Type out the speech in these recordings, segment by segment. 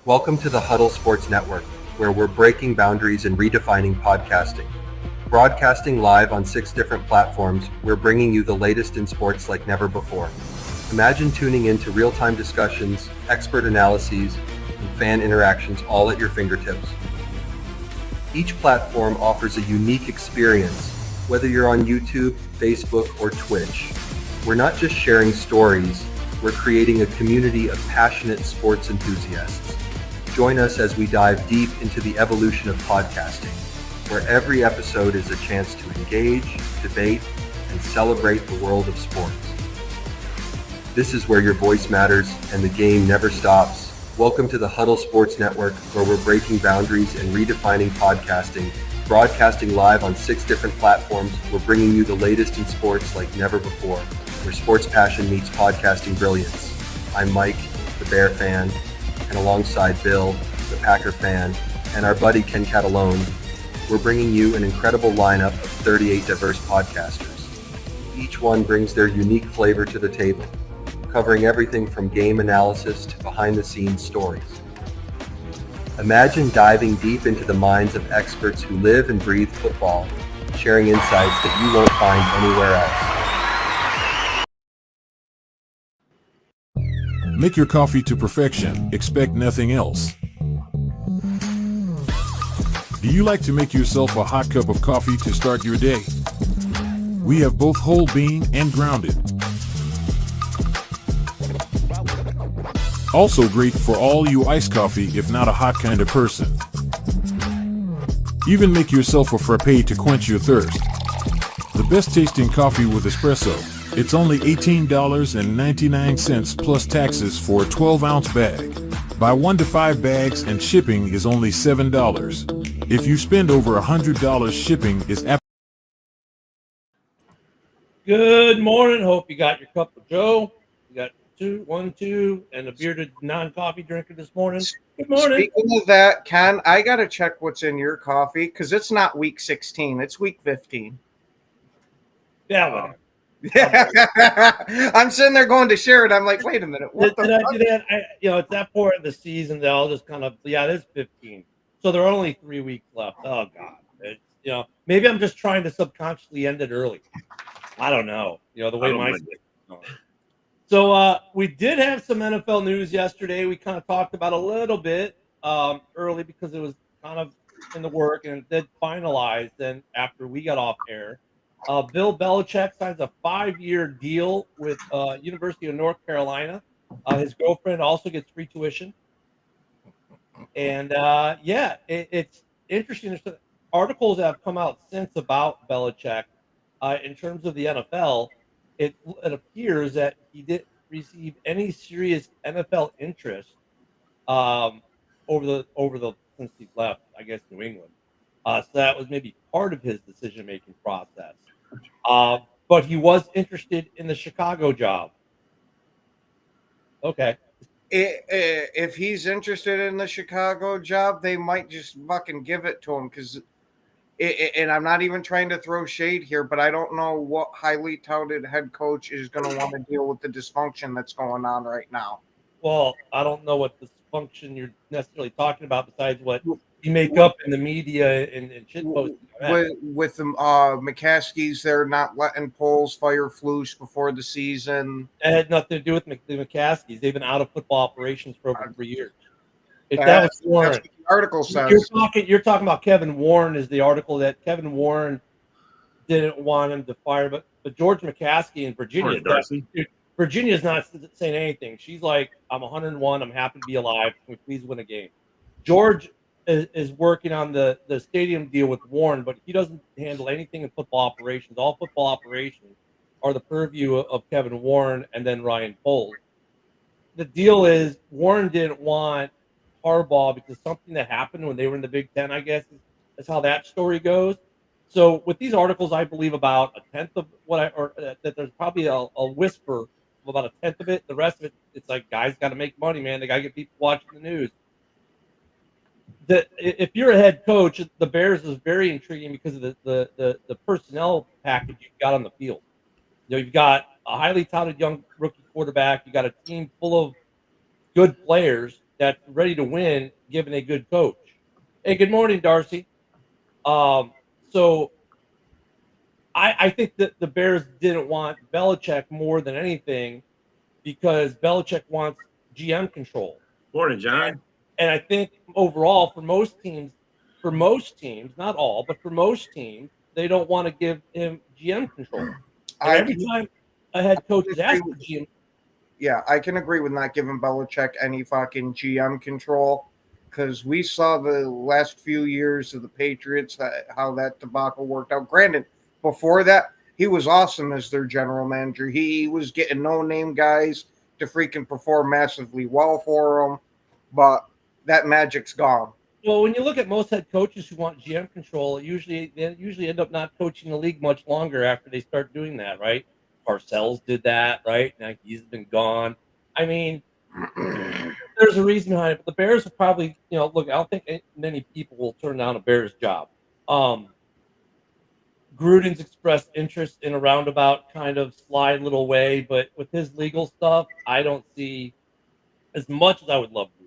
Welcome to the Huddle Sports Network, where we're breaking boundaries and redefining podcasting. Broadcasting live on 6 different platforms, we're bringing you the latest in sports like never before. Imagine tuning into real-time discussions, expert analyses, and fan interactions all at your fingertips. Each platform offers a unique experience, whether you're on YouTube, Facebook, or Twitch. We're not just sharing stories, we're creating a community of passionate sports enthusiasts. Join us as we dive deep into the evolution of podcasting, where every episode is a chance to engage, debate, and celebrate the world of sports. This is where your voice matters and the game never stops. Welcome to the Huddle Sports Network, where we're breaking boundaries and redefining podcasting. Broadcasting live on 6 different platforms, we're bringing you the latest in sports like never before, where sports passion meets podcasting brilliance. I'm Mike, the Bear fan, and alongside Bill, the Packer fan, and our buddy Ken Catalone, we're bringing you an incredible lineup of 38 diverse podcasters. Each one brings their unique flavor to the table, covering everything from game analysis to behind-the-scenes stories. Imagine diving deep into the minds of experts who live and breathe football, sharing insights that you won't find anywhere else. Make your coffee to perfection. Expect nothing else. Do you like to make yourself a hot cup of coffee to start your day? We have both whole bean and grounded. Also great for all you iced coffee if not a hot kind of person. Even make yourself a frappe to quench your thirst. The best tasting coffee with espresso. It's only $18.99 plus taxes for a 12-ounce bag. Buy 1 to 5 bags and shipping is only $7. If you spend over $100, shipping is Good morning. Hope you got your cup of Joe. You got 2, and a bearded non-coffee drinker this morning. Good morning. Speaking of that, Ken, I got to check what's in your coffee because it's not week 16. It's week 15. Yeah, whatever. I'm sitting there going to share it. I'm like, wait a minute. What Did I do that? It's that point of the season that I'll just kind of, it is 15. So there are only 3 weeks left. Oh, God. It's, maybe I'm just trying to subconsciously end it early. I don't know. The way my So we did have some NFL news yesterday. We kind of talked about a little bit early because it was kind of in the work and it did finalize then after we got off air. Bill Belichick signs a 5-year deal with University of North Carolina. His girlfriend also gets free tuition. And it's interesting. There's articles that have come out since about Belichick in terms of the NFL. It appears that he didn't receive any serious NFL interest over the since he left, I guess, New England. So that was maybe part of his decision-making process. But he was interested in the Chicago job. Okay. If he's interested in the Chicago job, they might just fucking give it to him because and I'm not even trying to throw shade here, but I don't know what highly touted head coach is going to want to deal with the dysfunction that's going on right now. Well, I don't know what dysfunction you're necessarily talking about besides what you make up in the media and shit posting. With the McCaskey's, they're not letting Poles fire Flus before the season. It had nothing to do with the McCaskies. They've been out of football operations for over 3 years. If that was Warren, that's what the article says. You're talking about Kevin Warren is the article that Kevin Warren didn't want him to fire, but George McCaskey in Virginia, Virginia's not saying anything. She's like, I'm 101. I'm happy to be alive. Can we please win a game? George is working on the stadium deal with Warren, but he doesn't handle anything in football operations. All football operations are the purview of Kevin Warren and then Ryan Poles. The deal is Warren didn't want Harbaugh because something that happened when they were in the Big Ten, I guess, is how that story goes. So with these articles, I believe about a tenth of that there's probably a whisper of about a tenth of it. The rest of it, it's like guys got to make money, man. They got to get people watching the news. If you're a head coach, the Bears is very intriguing because of the personnel package you've got on the field. You've got a highly touted young rookie quarterback. You got a team full of good players that's ready to win, given a good coach. Hey, good morning, Darcy. So I think that the Bears didn't want Belichick more than anything because Belichick wants GM control. Morning, John. And I think overall, for most teams, not all, but for most teams, they don't want to give him GM control. And every time a head coach is asked for GM, yeah, I can agree with not giving Belichick any fucking GM control because we saw the last few years of the Patriots, how that debacle worked out. Granted, before that, he was awesome as their general manager. He was getting no-name guys to freaking perform massively well for them, but that magic's gone. well, when you look at most head coaches who want GM control, they usually end up not coaching the league much longer after they start doing that, right? Parcells did that, right? Now he's been gone. I mean, there's a reason behind it. But the Bears will probably, look, I don't think many people will turn down a Bears job. Gruden's expressed interest in a roundabout kind of slide little way, but with his legal stuff, I don't see, as much as I would love to,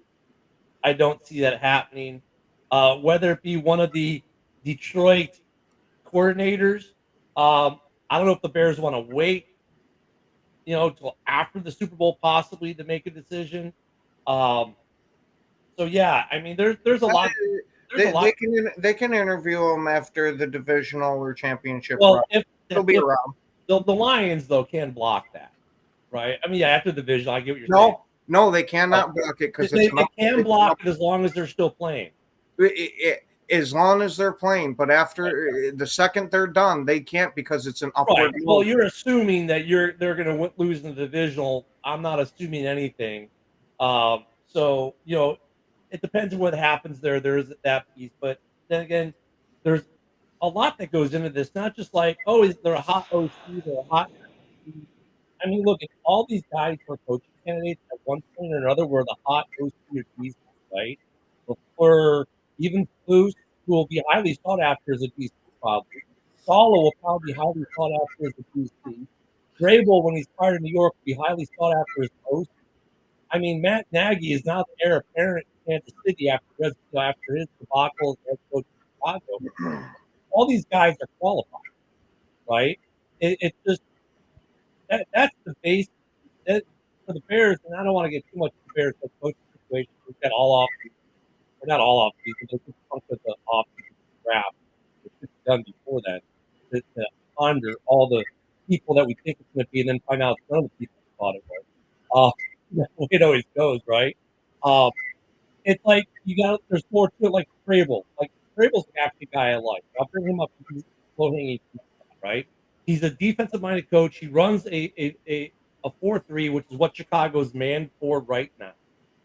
I don't see that happening. Whether it be one of the Detroit coordinators, I don't know if the Bears want to wait, till after the Super Bowl possibly to make a decision. So yeah, I mean, there's a lot. They can interview him after the divisional or championship. Well, he'll be around. The Lions though can block that, right? I mean, yeah, after the division, I get what you're saying. No, they cannot block it because they can block it as long as they're still playing. As long as they're playing, but after the second they're done, they can't because it's an upward. Right. Well, you're assuming that they're going to lose in the divisional. I'm not assuming anything. So it depends on what happens there. There's that piece, but then again, there's a lot that goes into this. Not just like, is there a hot OC or a hot? I mean, look, all these guys were coaching candidates at one point or another were the hot OC or DC, right? Or even Flus, who will be highly sought after as a DC, probably. Sala will probably be highly sought after as a DC. Grable, when he's prior to New York, will be highly sought after as OC. I mean, Matt Nagy is now the heir apparent in Kansas City after his debacle as coach of Chicago. All these guys are qualified, right? It's just that's the base for the Bears, and I don't want to get too much of the Bears head coaching situation. We've got all off, or not all off season, but just chunk of the off season draft, which is done before that, to ponder all the people that we think it's going to be, and then find out none of the people thought it was. It always goes, right? It's like there's more to it, like Vrabel. Like Vrabel's the actually guy I like. I'll bring him up because he's low-hanging fruit, right? He's a defensive-minded coach. He runs a 4-3, which is what Chicago's manned for right now.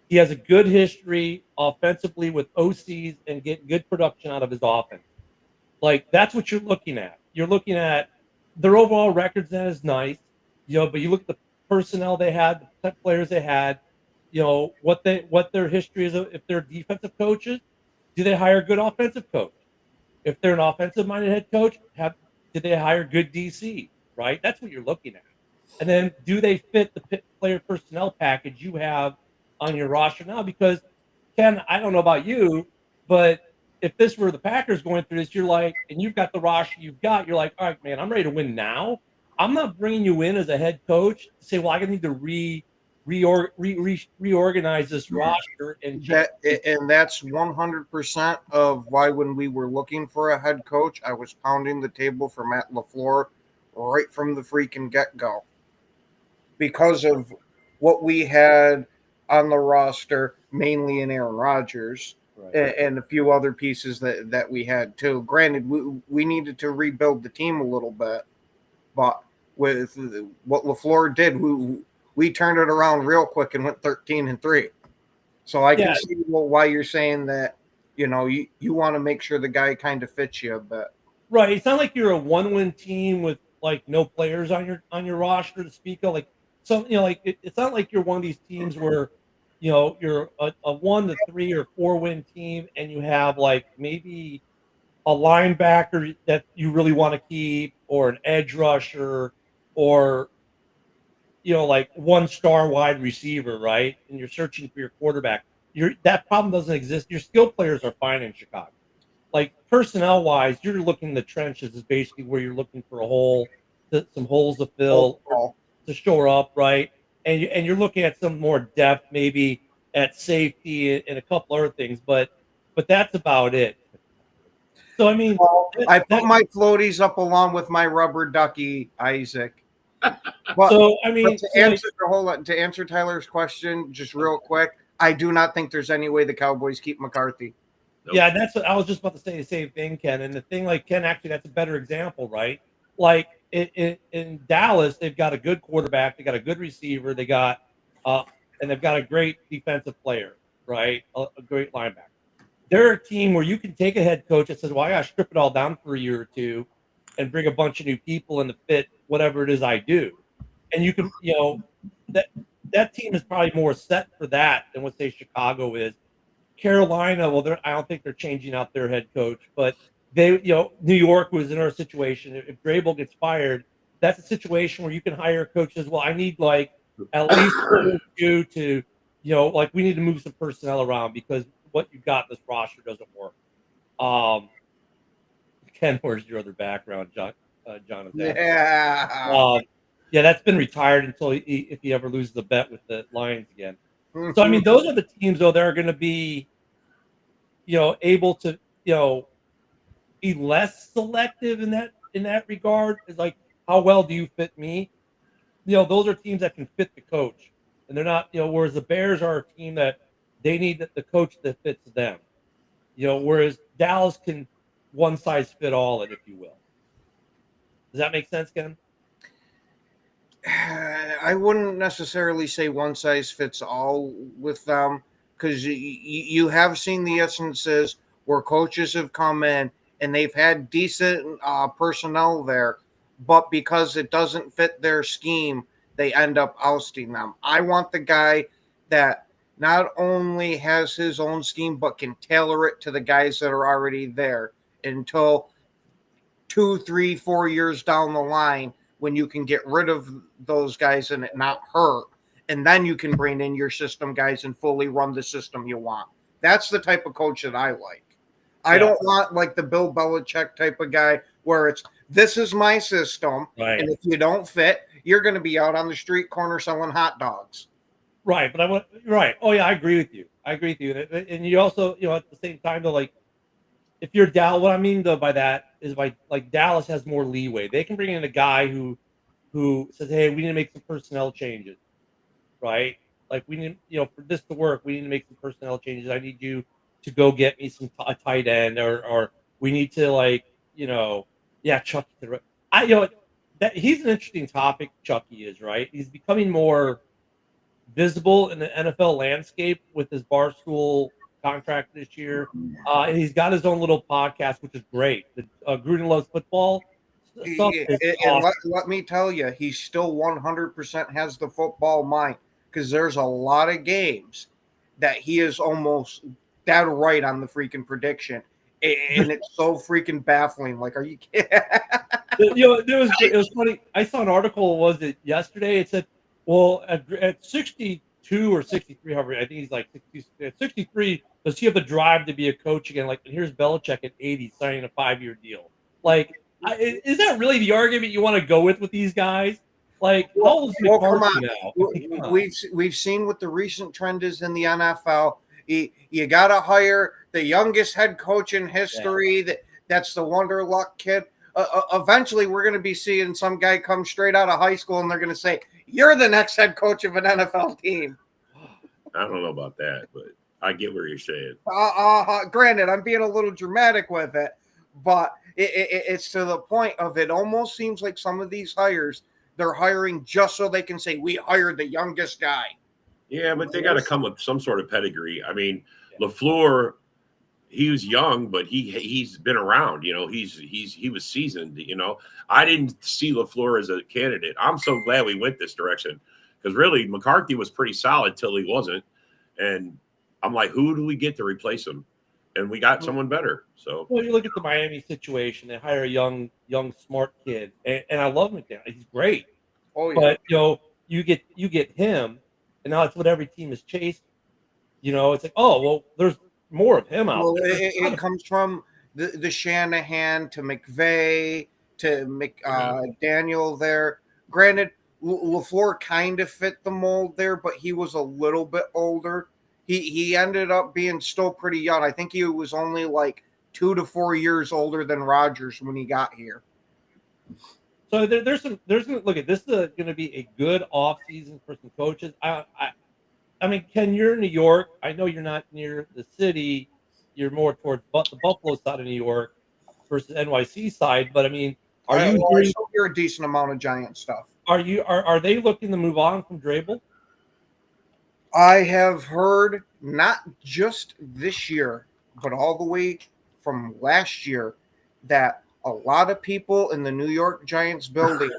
He has a good history offensively with OCs and get good production out of his offense. Like, that's what you're looking at. You're looking at their overall records, that is nice, but you look at the personnel they had, the type of players they had, what their history is. If they're defensive coaches, do they hire a good offensive coach? If they're an offensive-minded head coach, did they hire good DC? Right, that's what you're looking at. And then, do they fit the player personnel package you have on your roster now? Because Ken, I don't know about you, but if this were the Packers going through this, you're like, and you've got the roster you've got, you're like, all right, man, I'm ready to win now. I'm not bringing you in as a head coach to say, well, I need to reorganize this roster and that's 100% of why when we were looking for a head coach, I was pounding the table for Matt LaFleur right from the freaking get-go because of what we had on the roster, mainly in Aaron Rodgers, right, and a few other pieces that we had too. Granted, we needed to rebuild the team a little bit, but with what LaFleur did, we turned it around real quick and went 13-3. So I can see why you're saying that, you want to make sure the guy kind of fits you a bit. Right. It's not like you're a one-win team with like no players on your roster to speak of. Like it's not like you're one of these teams where you're a 1 to 3 or 4 win team and you have like maybe a linebacker that you really want to keep or an edge rusher or like 1-star wide receiver, right? And you're searching for your quarterback. that problem doesn't exist. Your skill players are fine in Chicago. Like personnel wise, you're looking in the trenches is basically where you're looking for some holes to fill, Overall. to shore up, right? And you're looking at some more depth, maybe at safety and a couple other things, but that's about it. So I mean, Well, I put that- my floaties up along with my rubber ducky, Isaac. But, so I mean, but so like, to answer Tyler's question, just real quick, I do not think there's any way the Cowboys keep McCarthy. Nope. yeah, that's what I was just about to say. The same thing, Ken. And the thing, like Ken, actually, that's a better example, right? Like in Dallas, they've got a good quarterback, they got a good receiver, and they've got a great defensive player, right? A great linebacker. They're a team where you can take a head coach that says, "Well, I got to strip it all down for a year or two, and bring a bunch of new people in to fit whatever it is I do," and you can, that team is probably more set for that than what say Chicago is. Carolina, well, I don't think they're changing out their head coach, but New York was in our situation. If Vrabel gets fired, that's a situation where you can hire coaches. Well, I need like at least you to, like we need to move some personnel around because what you got in this roster doesn't work. Ken, where's your other background, Jonathan? Yeah. Yeah, that's been retired until if he ever loses the bet with the Lions again. So I mean, those are the teams though that are going to be, able to, be less selective in that regard. Is like, how well do you fit me? Those are teams that can fit the coach, and they're not, whereas the Bears are a team that they need the coach that fits them. Whereas Dallas can one size fit all it, if you will. Does that make sense, Ken? I wouldn't necessarily say one size fits all with them because you have seen the instances where coaches have come in and they've had decent personnel there, but because it doesn't fit their scheme, they end up ousting them. I want the guy that not only has his own scheme, but can tailor it to the guys that are already there until 2, 3, 4 years down the line when you can get rid of those guys and it not hurt. And then you can bring in your system guys and fully run the system you want. That's the type of coach that I like. I don't want like the Bill Belichick type of guy where it's, this is my system. Right. And if you don't fit, you're going to be out on the street corner selling hot dogs. Right. But right. Oh yeah, I agree with you. And you also, at the same time though, like if you're Dallas, what I mean though by that is like Dallas has more leeway. They can bring in a guy who says, hey, we need to make some personnel changes. Right. Like we need, for this to work, we need to make some personnel changes. I need you to go get me a tight end, or we need to Chucky. That he's an interesting topic. Chucky is right. He's becoming more visible in the NFL landscape with his Barstool contract this year. And he's got his own little podcast, which is great. The Gruden Loves Football stuff is awesome. Let me tell you, he still 100% has the football mind because there's a lot of games that he is almost dead right on the freaking prediction. And it's so freaking baffling. Like, are you kidding? It was funny. I saw an article, was it yesterday? It said, well, at 62 or 63, however, I think he's like 60, at 63, does he have the drive to be a coach again? Like, and here's Belichick at 80 signing a 5-year deal. Like, is that really the argument you want to go with these guys? Like, how old is McCarthy now? We've seen what the recent trend is in the NFL. You got to hire the youngest head coach in history. Yeah. That's the Wonder Luck kid. Eventually, we're going to be seeing some guy come straight out of high school, and they're going to say, "You're the next head coach of an NFL team." I don't know about that, but I get what you're saying. Granted, I'm being a little dramatic with it, but it's to the point of it almost seems like some of these hires, they're hiring just so they can say, we hired the youngest guy. Yeah, but they got to come with some sort of pedigree. I mean, LaFleur, he was young, but he's been around. He was seasoned. I didn't see LaFleur as a candidate. I'm so glad we went this direction because really McCarthy was pretty solid till he wasn't, and I'm like, who do we get to replace him? And we got someone better. So, well, you look at the Miami situation. They hire a young, smart kid, and I love McDaniel. He's great. Oh yeah. But you get him, and now it's what every team is chasing. It's like, oh well, there's more of him out Well, there. it comes from the Shanahan to McVay to Daniel there. Granted, LaFleur kind of fit the mold there, but he was a little bit older. He ended up being still pretty young. I think he was only like 2 to 4 years older than Rodgers when he got here. So there's look at this is going to be a good off season for some coaches. I mean, Ken, you're in New York. I know you're not near the city. You're more towards the Buffalo side of New York versus NYC side. But I mean, I still hear a decent amount of Giant stuff. Are they looking to move on from Drabel? I have heard not just this year, but all the way from last year that a lot of people in the New York Giants building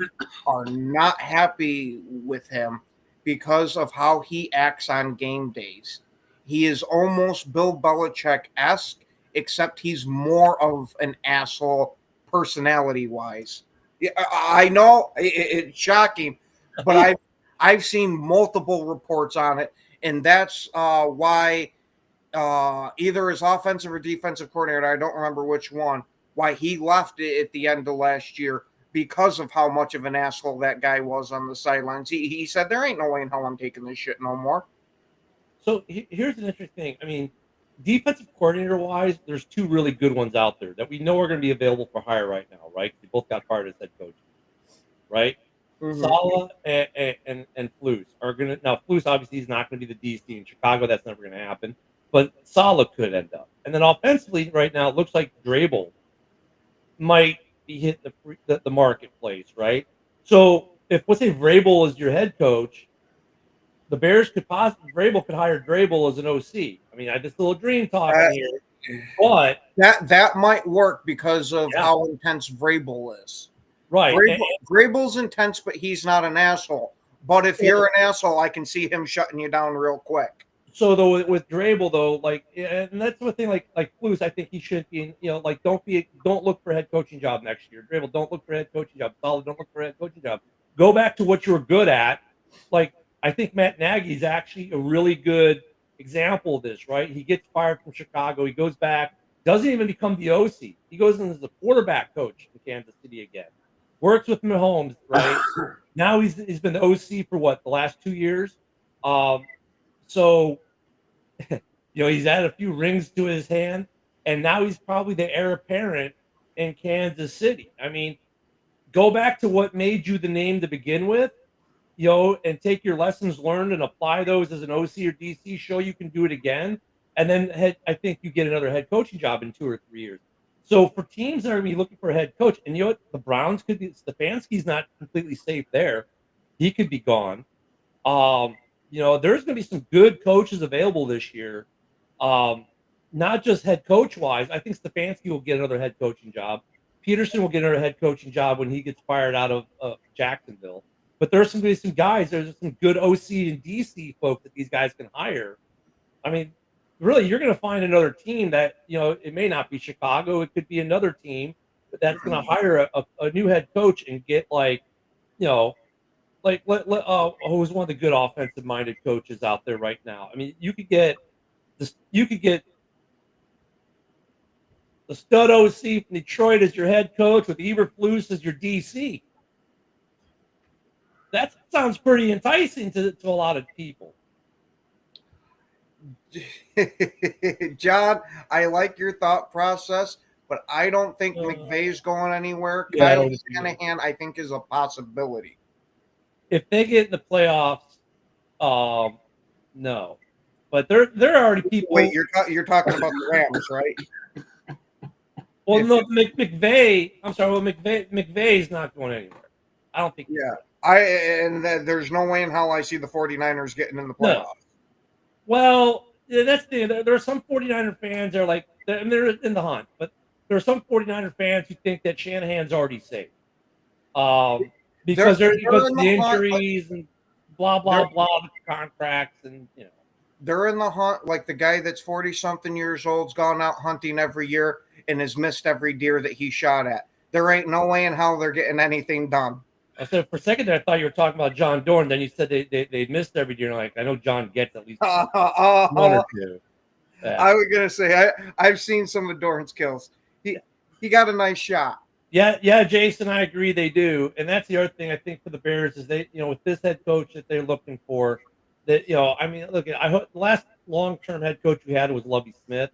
are not happy with him because of how he acts on game days. He is almost Bill Belichick-esque, except he's more of an asshole personality-wise. Yeah, I know it's shocking, but I've seen multiple reports on it, and that's why either his offensive or defensive coordinator, I don't remember which one, why he left it at the end of last year because of how much of an asshole that guy was on the sidelines. He said, there ain't no way in hell I'm taking this shit no more. So here's an interesting thing. I mean, defensive coordinator-wise, there's two really good ones out there that we know are going to be available for hire right now, right? They both got fired as head coaches, right? Mm-hmm. Saleh and Flus are going to – now, Flus obviously is not going to be the DC in Chicago. That's never going to happen. But Saleh could end up. And then offensively right now, it looks like Drabel might be hitting the marketplace, right? So if, let's say, Vrabel is your head coach, the Bears could possibly – Vrabel could hire Drabel as an OC. I mean, I just a little dream talking here. But – that might work because of how intense Vrabel is. Right. Vrabel's intense, but he's not an asshole. But if you're an asshole, I can see him shutting you down real quick. So though with Drabel though, like, and that's the thing, like Flus, I think he should be, like don't look for a head coaching job next year. Drabel, don't look for a head coaching job. Saleh, don't look for a head coaching job. Go back to what you were good at. Like I think Matt Nagy is actually a really good example of this, right? He gets fired from Chicago, he goes back, doesn't even become the OC. He goes in as the quarterback coach in Kansas City again. Works with Mahomes, right? Now he's been the OC for what, the last 2 years? So, he's had a few rings to his hand, and now he's probably the heir apparent in Kansas City. I mean, go back to what made you the name to begin with, and take your lessons learned and apply those as an OC or DC. Show you can do it again, and then I think you get another head coaching job in 2 or 3 years. So for teams that are going to be looking for a head coach, and the Browns could be – Stefanski's not completely safe there. He could be gone. There's going to be some good coaches available this year, not just head coach-wise. I think Stefanski will get another head coaching job. Peterson will get another head coaching job when he gets fired out of Jacksonville. But there's some guys. There's some good OC and DC folks that these guys can hire. I mean, really, you're going to find another team that, it may not be Chicago. It could be another team that's going to hire a new head coach and get who's one of the good offensive-minded coaches out there right now. I mean, you could get the stud OC from Detroit as your head coach with Eberflus as your DC. That sounds pretty enticing to a lot of people. John, I like your thought process, but I don't think McVay's going anywhere. Kyle Shanahan, I think, is a possibility. If they get in the playoffs, no. But there are already people. Wait, you're talking about the Rams, right? Well, no, McVay. I'm sorry. Well, McVay's not going anywhere. I don't think. Yeah, there's no way in hell I see the 49ers getting in the playoffs. No. Well, that's the thing. There are some 49er fans that are like, they're in the hunt, but there are some 49er fans who think that Shanahan's already safe. Because they're because of the injuries and blah, blah, blah, the contracts and, They're in the hunt, like the guy that's 40-something years old's gone out hunting every year and has missed every deer that he shot at. There ain't no way in hell they're getting anything done. So for a second there, I thought you were talking about John Dorn. Then you said they missed every year. Like I know John gets at least one or two. Yeah. I was gonna say I've seen some of Dorn's kills. He got a nice shot. Yeah, Jason, I agree they do. And that's the other thing I think for the Bears is they, with this head coach that they're looking for, that, I mean, look, I hope the last long-term head coach we had was Lovie Smith.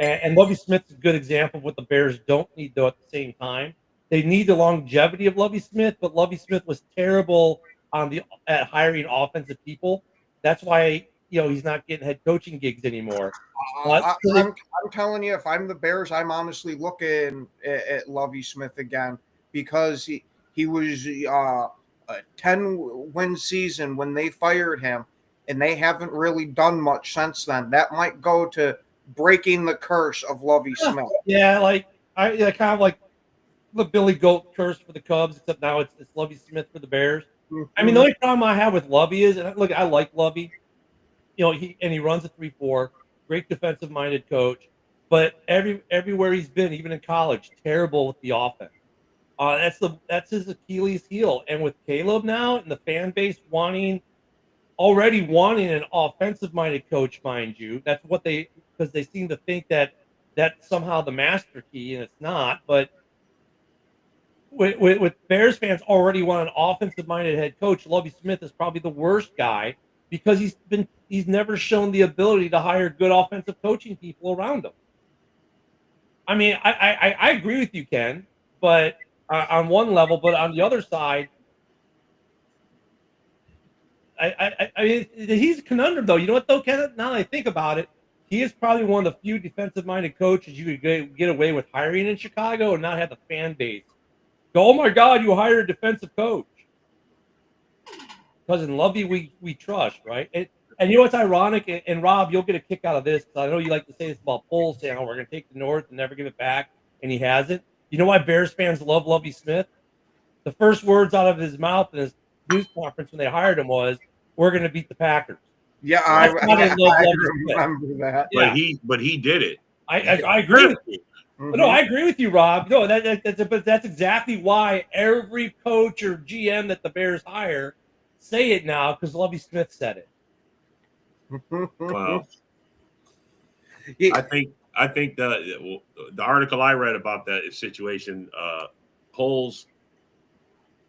And Lovie Smith's a good example of what the Bears don't need, though, at the same time. They need the longevity of Lovie Smith, but Lovie Smith was terrible at hiring offensive people. That's why, he's not getting head coaching gigs anymore. I'm telling you, if I'm the Bears, I'm honestly looking at Lovie Smith again because he was a 10-win season when they fired him, and they haven't really done much since then. That might go to breaking the curse of Lovie Smith. Yeah, kind of like the Billy Goat curse for the Cubs, except now it's Lovie Smith for the Bears. Mm-hmm. I mean, the only problem I have with Lovie is, and look, I like Lovie. He runs a 3-4, great defensive-minded coach, but everywhere he's been, even in college, terrible with the offense. That's his Achilles heel. And with Caleb now and the fan base already wanting an offensive-minded coach, mind you, that's what because they seem to think that that's somehow the master key, and it's not. But with Bears fans already want an offensive-minded head coach, Lovie Smith is probably the worst guy because he's never shown the ability to hire good offensive coaching people around him. I mean, I agree with you, Ken, but on one level, but on the other side, I mean, he's a conundrum, though. You know what, though, Ken? Now that I think about it, he is probably one of the few defensive-minded coaches you could get away with hiring in Chicago and not have the fan base go, oh, my God, you hired a defensive coach. Because in Lovie, we trust, right? And you know what's ironic? And Rob, you'll get a kick out of this because I know you like to say this about Poles saying, oh, we're going to take the North and never give it back, and he hasn't. You know why Bears fans love Lovie Smith? The first words out of his mouth in his news conference when they hired him was, we're going to beat the Packers. Yeah, I remember that. Yeah. But he did it. I agree with you. Mm-hmm. No, I agree with you, Rob. No, that's exactly why every coach or GM that the Bears hire say it now because Lovie Smith said it. Wow. I think the article I read about that situation, Poles,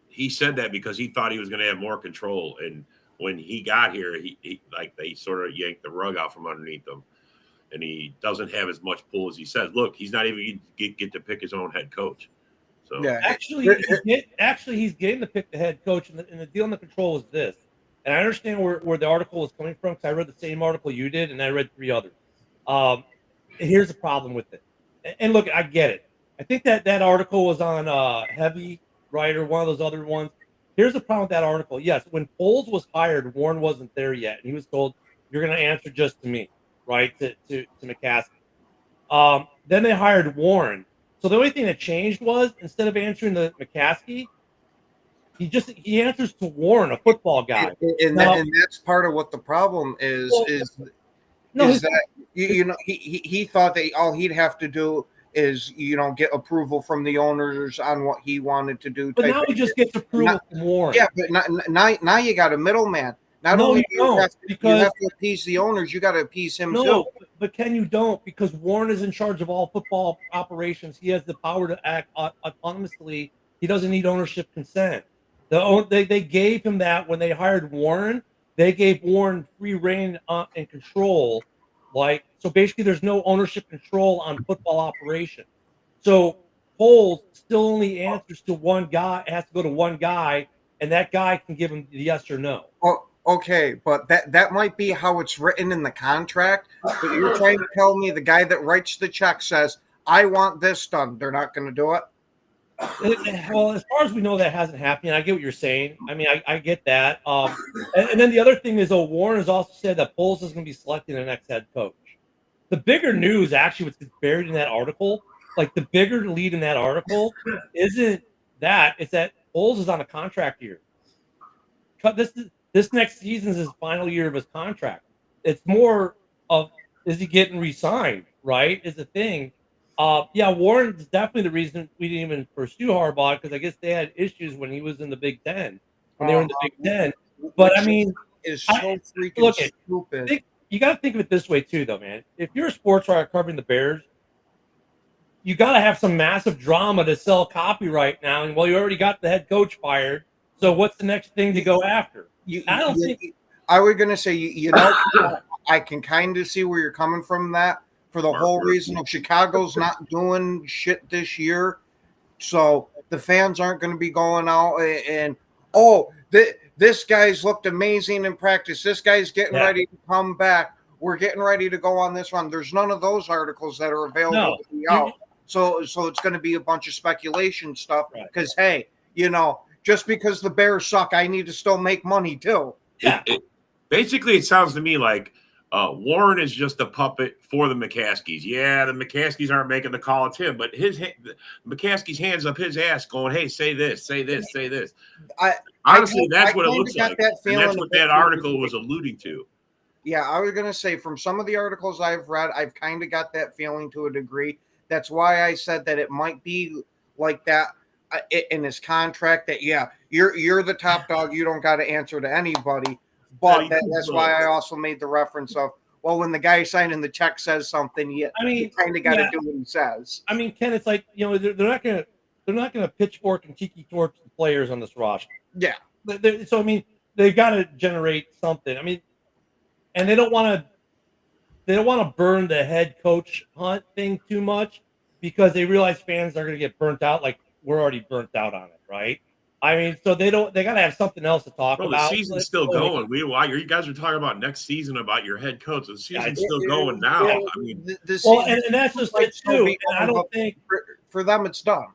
he said that because he thought he was going to have more control, and when he got here, he like they sort of yanked the rug out from underneath him, and he doesn't have as much pull as he says. Look, he's not even get to pick his own head coach. So yeah, actually, he's getting to pick the head coach, and the deal in the control is this. And I understand where the article is coming from because I read the same article you did, and I read 3 others. Here's the problem with it. And look, I get it. I think that article was on Heavy, right, or one of those other ones. Here's the problem with that article. Yes, when Poles was hired, Warren wasn't there yet. And he was told, you're going to answer just to me, right, to McCaskey. Then they hired Warren. So the only thing that changed was instead of answering to McCaskey, he answers to Warren, a football guy. And that's part of what the problem is. He thought that all he'd have to do is get approval from the owners on what he wanted to do. But now he just gets approval from Warren. Yeah, but now you got a middleman. Not only do you have to appease the owners, you got to appease him too. No, but Ken, you don't, because Warren is in charge of all football operations. He has the power to act autonomously. He doesn't need ownership consent. They gave him that when they hired Warren. They gave Warren free reign and control. So basically, there's no ownership control on football operation. So Poles still only answers to one guy. It has to go to one guy, and that guy can give him the yes or no. Oh, okay, but that might be how it's written in the contract. But you're trying to tell me the guy that writes the check says, "I want this done." They're not going to do it. Well, as far as we know, that hasn't happened. I get what you're saying. I mean, I get that. And then the other thing is, Warren has also said that Poles is going to be selecting the next head coach. The bigger news, actually, what's buried in that article, like the bigger lead in that article, isn't that. It's that Poles is on a contract year. This next season is his final year of his contract. It's more of, is he getting re-signed, right, is the thing. Yeah, Warren's definitely the reason we didn't even pursue Harbaugh because I guess they had issues when he was in the Big Ten, when they were in the Big Ten. But I mean, is so freaking look, stupid. You got to think of it this way too, though, man. If you're a sports writer covering the Bears, you got to have some massive drama to sell copyright now. And well, you already got the head coach fired, so what's the next thing to go after? I was gonna say, you know, I can kind of see where you're coming from. That for the whole reason of Chicago's not doing shit this year, so the fans aren't going to be going out and this guy's looked amazing in practice. This guy's getting ready to come back. We're getting ready to go on this run. There's none of those articles that are available to be out. So it's going to be a bunch of speculation stuff because, hey, you know, just because the Bears suck, I need to still make money too. Yeah. Basically, it sounds to me like Warren is just a puppet for the McCaskies. Yeah, the McCaskies aren't making the call. It's him, but McCaskey's hands up his ass going, hey, say this, say this, say this. Honestly, that's what it looks like. And that's what that article was alluding to. Yeah, I was going to say, from some of the articles I've read, I've kind of got that feeling to a degree. That's why I said that it might be like that in his contract that, yeah, you're the top dog. You don't got to answer to anybody. But that's why I also made the reference of, well, when the guy signing the check says something, you kind of got to do what he says. I mean, Ken, it's like, you know, they're not gonna pitchfork and tiki torch the players on this roster. Yeah. So I mean, they've got to generate something. I mean, and they don't want to burn the head coach hunt thing too much because they realize fans are going to get burnt out. Like we're already burnt out on it, right? I mean, so they got to have something else to talk about. The season's still going. You guys are talking about next season about your head coach. The season's still going now. I mean, and that's just it too. And I don't think for them it's done.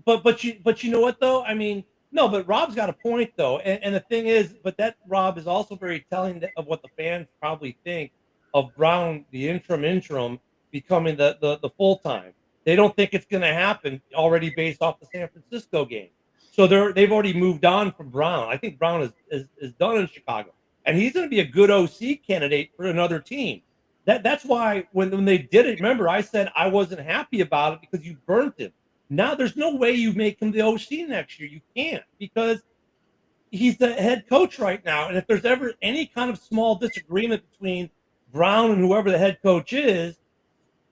But you know what though? I mean, no, but Rob's got a point though. And the thing is, but that Rob is also very telling of what the fans probably think of Brown, the interim becoming the full time. They don't think it's going to happen already based off the San Francisco game. So they've already moved on from Brown. I think Brown is done in Chicago, and he's going to be a good OC candidate for another team. That's why when they did it, remember I said I wasn't happy about it because you burnt him. Now there's no way you make him the OC next year. You can't because he's the head coach right now. And if there's ever any kind of small disagreement between Brown and whoever the head coach is,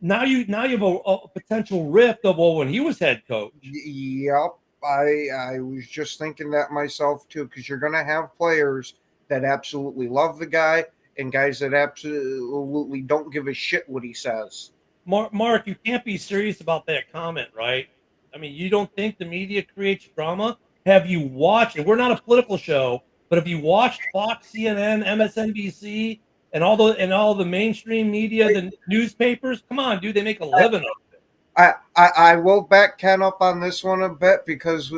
now you have a potential rift of when he was head coach. Yep. I was just thinking that myself too, because you're going to have players that absolutely love the guy and guys that absolutely don't give a shit what he says. Mark, you can't be serious about that comment, right? I mean, you don't think the media creates drama? Have you watched, and we're not a political show, but have you watched Fox, CNN, MSNBC, and all the mainstream media, the newspapers? Come on, dude, they make a living of it. I will back Ken up on this one a bit because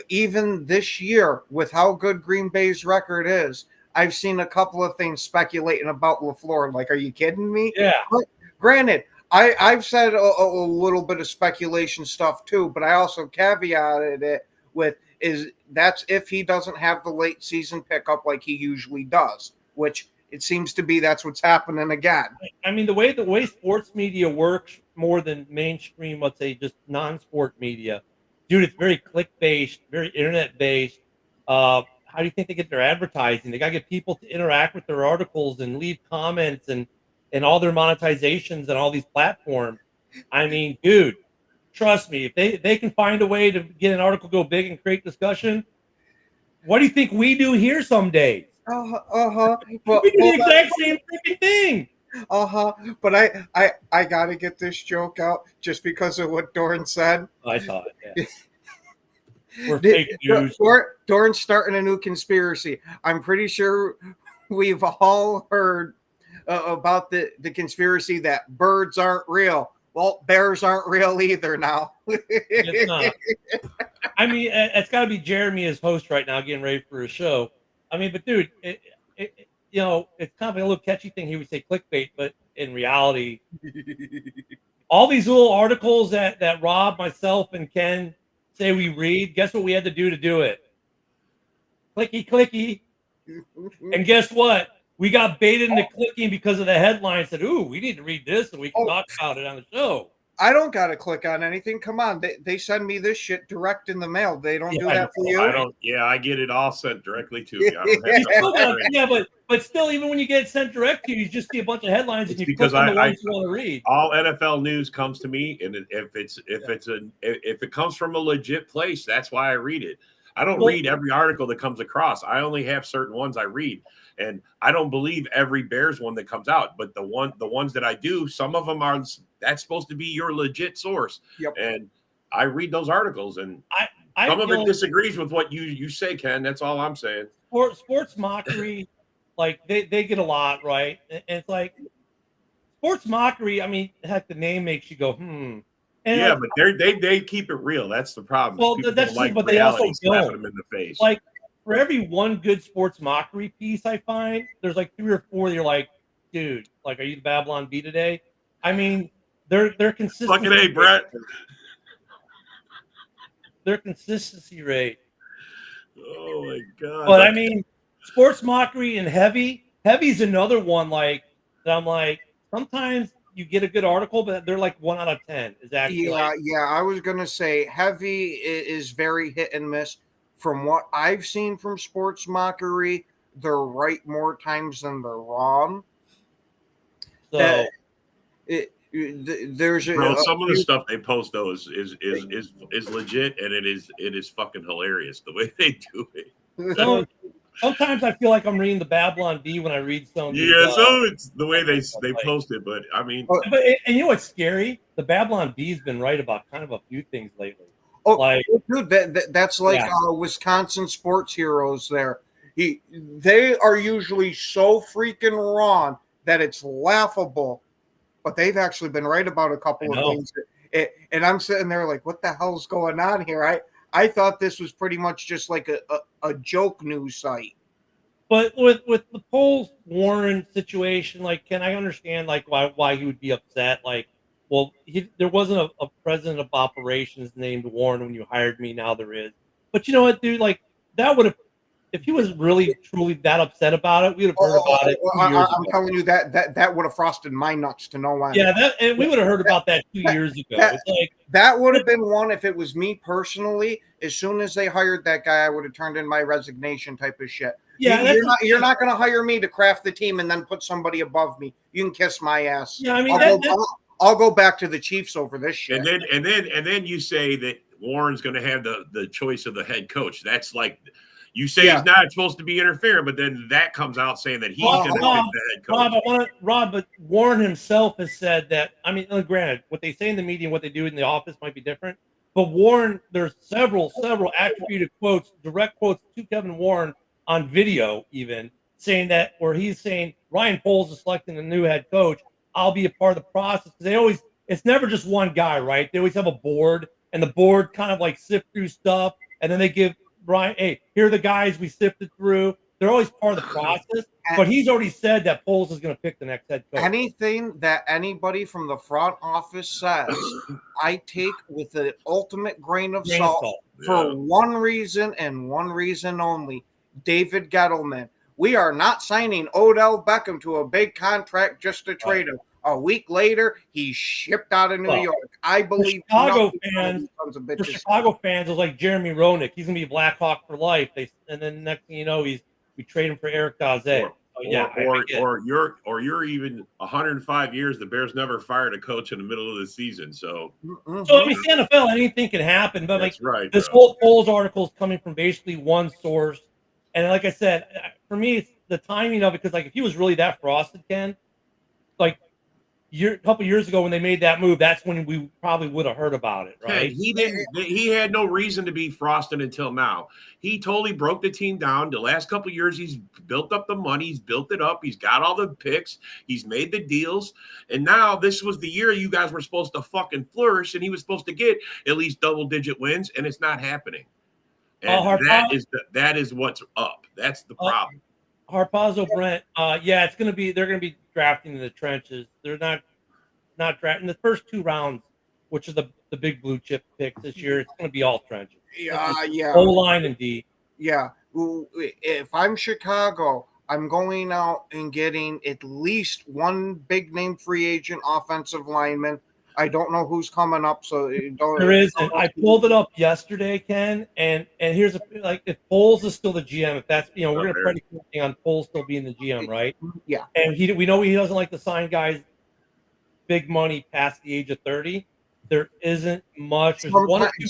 even this year, with how good Green Bay's record is, I've seen a couple of things speculating about LaFleur. Like, are you kidding me? Yeah. But granted, I've said a little bit of speculation stuff too, but I also caveated it with that's if he doesn't have the late season pickup like he usually does, which it seems to be that's what's happening again. I mean, the way sports media works more than mainstream, let's say, just non-sport media, dude, it's very click-based, very internet-based. How do you think they get their advertising? They got to get people to interact with their articles and leave comments and all their monetizations and all these platforms. I mean, dude, trust me, if they can find a way to get an article go big and create discussion, what do you think we do here some days? But, we do the exact same freaking thing. But I gotta get this joke out just because of what Dorn said. I saw it. Yeah. We're fake news. Dorn's starting a new conspiracy. I'm pretty sure we've all heard about the conspiracy that birds aren't real. Well, bears aren't real either now. It's not. I mean, it's got to be Jeremy as host right now, getting ready for a show. I mean, but dude, it's kind of a little catchy thing. He would say clickbait, but in reality, all these little articles that Rob, myself, and Ken say we read, guess what we had to do it? Clicky. And guess what? We got baited into clicking because of the headline. Said, "Ooh, we need to read this so we can talk about it on the show." I don't got to click on anything. Come on. They send me this shit direct in the mail. They don't do Yeah, I that for know. you. I don't. Yeah, I get it all sent directly to me. I don't have You still to- gotta- yeah, but still, even when you get it sent direct to you, you just see a bunch of headlines It's and you because click on the I- ones you want to read. all NFL news comes to me, and if it comes from a legit place, that's why I read it. I don't read every article that comes across. I only have certain ones I read, and I don't believe every Bears one that comes out. But the ones that I do, some of them are that's supposed to be your legit source. Yep. And I read those articles, and I some of feel it disagrees with what you say, Ken. That's all I'm saying. sports mockery, like they get a lot, right? And it's like sports mockery. I mean, heck, the name makes you go, hmm. And Yeah, like, but they keep it real. That's the problem. well, People that's don't like but they also reality slapping don't. them in the face. Like for every one good sports mockery piece I find, there's like 3 or 4 that you're like, dude, like, are you the Babylon Bee today? I mean, their consistency. Fucking A, Brett. Their consistency rate. Oh my god! But I mean, sports mockery and heavy's another one. Like that, I'm like, sometimes you get a good article, but they're like 1 out of 10 is actually. Yeah. I was gonna say heavy is very hit and miss. From what I've seen from sports mockery, they're right more times than they're wrong. So There's Bro, some of the stuff they post though is legit, and it is fucking hilarious the way they do it. sometimes I feel like I'm reading the Babylon Bee when I read some. Yeah, so it's the way they post it, but I mean, But and you know what's scary? The Babylon Bee's been right about kind of a few things lately. Oh, like, dude, that's like Wisconsin sports heroes. They are usually so freaking wrong that it's laughable, but they've actually been right about a couple of things. And I'm sitting there like, what the hell's going on here? I thought this was pretty much just like a joke news site. But with the Poles Warren situation, like, can I understand like why he would be upset? Like, well, there wasn't a president of operations named Warren when you hired me. Now there is. But you know what, dude? Like, that would have, if he was really truly that upset about it, we would have heard about it. I'm telling you that would have frosted my nuts to no end. Yeah, and we would have heard about that 2 years ago. It's like that would have been one if it was me personally. As soon as they hired that guy, I would have turned in my resignation type of shit. Yeah, you're not going to hire me to craft the team and then put somebody above me. You can kiss my ass. Yeah, I mean, I'll go back to the Chiefs over this shit. And then you say that Warren's going to have the choice of the head coach. That's like, you say he's not supposed to be interfering, but then that comes out saying that he's going to pick the head coach. Rob, but Warren himself has said that. I mean, granted, what they say in the media and what they do in the office might be different. But Warren, there's several attributed quotes, direct quotes to Kevin Warren on video, even saying that, where he's saying Ryan Poles is selecting a new head coach. I'll be a part of the process, because it's never just one guy, right? They always have a board, and the board kind of like sift through stuff, and then they give Brian, hey, here are the guys we sifted through. They're always part of the process, but he's already said that Poles is going to pick the next head coach. Anything that anybody from the front office says, I take with an ultimate grain of salt for one reason and one reason only. David Gettleman. We are not signing Odell Beckham to a big contract just to trade him. A week later, he's shipped out of New York. I believe Chicago fans. For Chicago fans, it was like Jeremy Roenick. He's gonna be Black Hawk for life. And then next thing you know, we trade him for Eric Daze. Or you're even 105 years. The Bears never fired a coach in the middle of the season. So I mean, it's the NFL. Anything can happen. But that's right. This whole Poles article is coming from basically one source. And like I said, for me, it's the timing of it, because like if he was really that frosted, Ken, like a couple years ago when they made that move, that's when we probably would have heard about it, right? Hey, he had no reason to be frosted until now. He totally broke the team down. The last couple of years, he's built up the money. He's built it up. He's got all the picks. He's made the deals. And now this was the year you guys were supposed to fucking flourish, and he was supposed to get at least double-digit wins, and it's not happening. And that is what's up. That's the problem. Harpazzo Brent, it's going to be, they're going to be drafting in the trenches. They're not drafting the first 2 rounds, which are the big blue chip picks this year. It's going to be all trenches. Yeah. O-line and D. Yeah. If I'm Chicago, I'm going out and getting at least one big name free agent offensive lineman. I don't know who's coming up, so don't. There isn't. I pulled it up yesterday, Ken, and here's if Poles is still the GM, if that's we're gonna Okay. predicate on Poles still being the GM, right? Yeah. And we know he doesn't like to sign guys big money past the age of 30. There isn't much. There's one or two.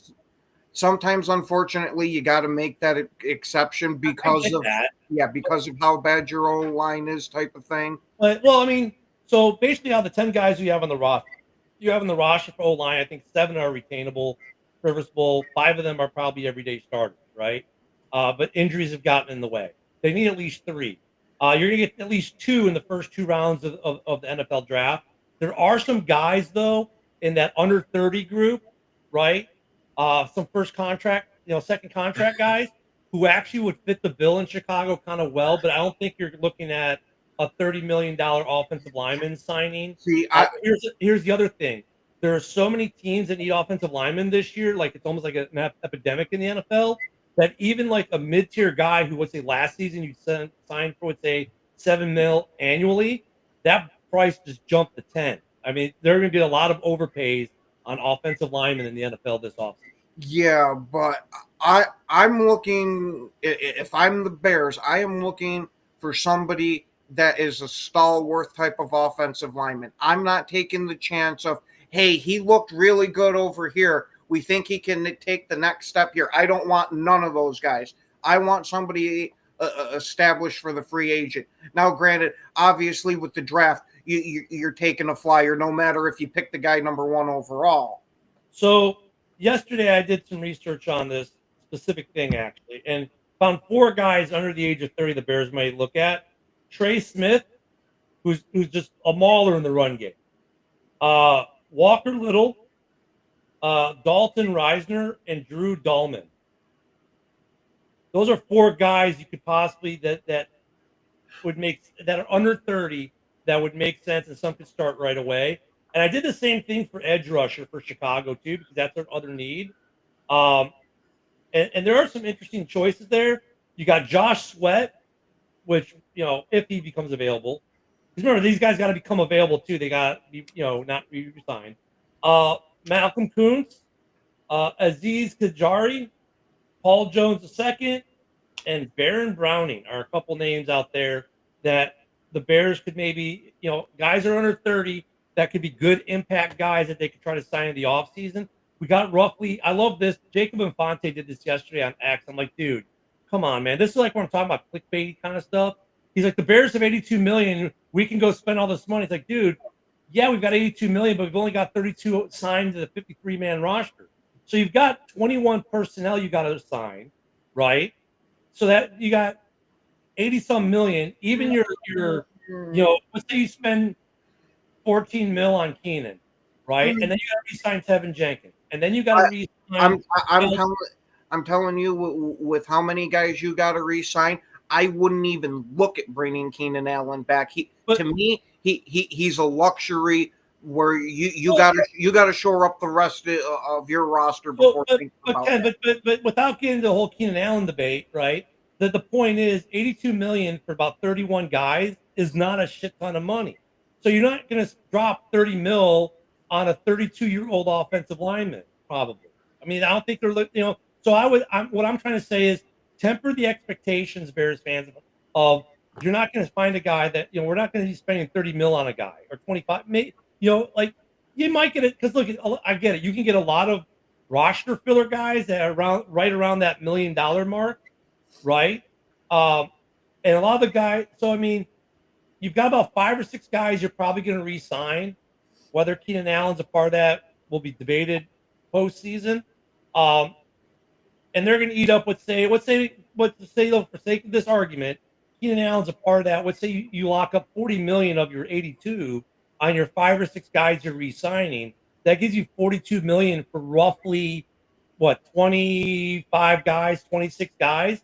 Sometimes, unfortunately, you got to make that exception because I get of that. because of how bad your O line is, type of thing. But well, I mean, so basically, out of the 10 guys you have on the roster, for O-line, I think 7 are retainable, serviceable. 5 of them are probably everyday starters, right? But injuries have gotten in the way. They need at least 3. You're going to get at least 2 in the first 2 rounds of the NFL draft. There are some guys, though, in that under 30 group, right? Some first contract, second contract guys who actually would fit the bill in Chicago kind of well, but I don't think you're looking at a $30 million offensive lineman signing. See, Here's the other thing. There are so many teams that need offensive linemen this year, like it's almost like an epidemic in the NFL, that even like a mid-tier guy who would say last season you signed for, would say, $7 million annually, that price just jumped to 10. I mean, there are going to be a lot of overpays on offensive linemen in the NFL this offseason. yeah, but I'm looking. If I'm the Bears, I am looking for somebody that is a stalwart type of offensive lineman. I'm not taking the chance of, hey, he looked really good over here. We think he can take the next step here. I don't want none of those guys. I want somebody established for the free agent. Now, granted, obviously with the draft, you're taking a flyer no matter if you pick the guy number 1 overall. So yesterday I did some research on this specific thing, actually, and found 4 guys under the age of 30 the Bears might look at. Trey Smith, who's just a mauler in the run game. Walker Little, Dalton Reisner, and Drew Dahlman. Those are 4 guys you could possibly that would make that are under 30 that would make sense, and some could start right away. And I did the same thing for edge rusher for Chicago too, because that's their other need. And there are some interesting choices there. You got Josh Sweat, which if he becomes available, because remember these guys got to become available too. They got to be not be resigned. Malcolm Kuntz, Aziz Kajari, Paul Jones II, and Baron Browning are a couple names out there that the Bears could maybe, guys are under 30 that could be good impact guys that they could try to sign in the offseason. We got roughly, I love this. Jacob Infante did this yesterday on X. I'm like, dude, come on, man. This is like when I'm talking about clickbait kind of stuff. He's like, the Bears have $82 million. We can go spend all this money. It's like, dude, yeah, we've got $82 million, but we've only got 32 signed to the 53-man roster. So you've got 21 personnel you got to sign, right? So that you got 80-some million. Even your let's say you spend 14 mil on Keenan, right? And then you got to re-sign Tevin Jenkins, and then you got to re-sign. I'm telling you, with how many guys you got to re-sign, I wouldn't even look at bringing Keenan Allen back. To me, he's a luxury where you got to shore up the rest of your roster before thinking about that. But without getting into the whole Keenan Allen debate, right? The point is $82 million for about 31 guys is not a shit ton of money. So you're not going to drop 30 mil on a 32-year-old offensive lineman, probably. I mean, I don't think they're So what I'm trying to say is temper the expectations, Bears fans, of you're not going to find a guy that we're not going to be spending 30 mil on a guy or 25. Like you might get it because look, I get it. You can get a lot of roster filler guys that are right around that $1 million mark, right? And a lot of the guys. So I mean, you've got about 5 or 6 guys you're probably going to re-sign. Whether Keenan Allen's a part of that will be debated postseason. And they're going to eat up. Let's say though, for sake of this argument, Keenan Allen's a part of that. Let's say you lock up 40 million of your 82 on your 5 or 6 guys you're re-signing. That gives you 42 million for roughly 25 guys, 26 guys.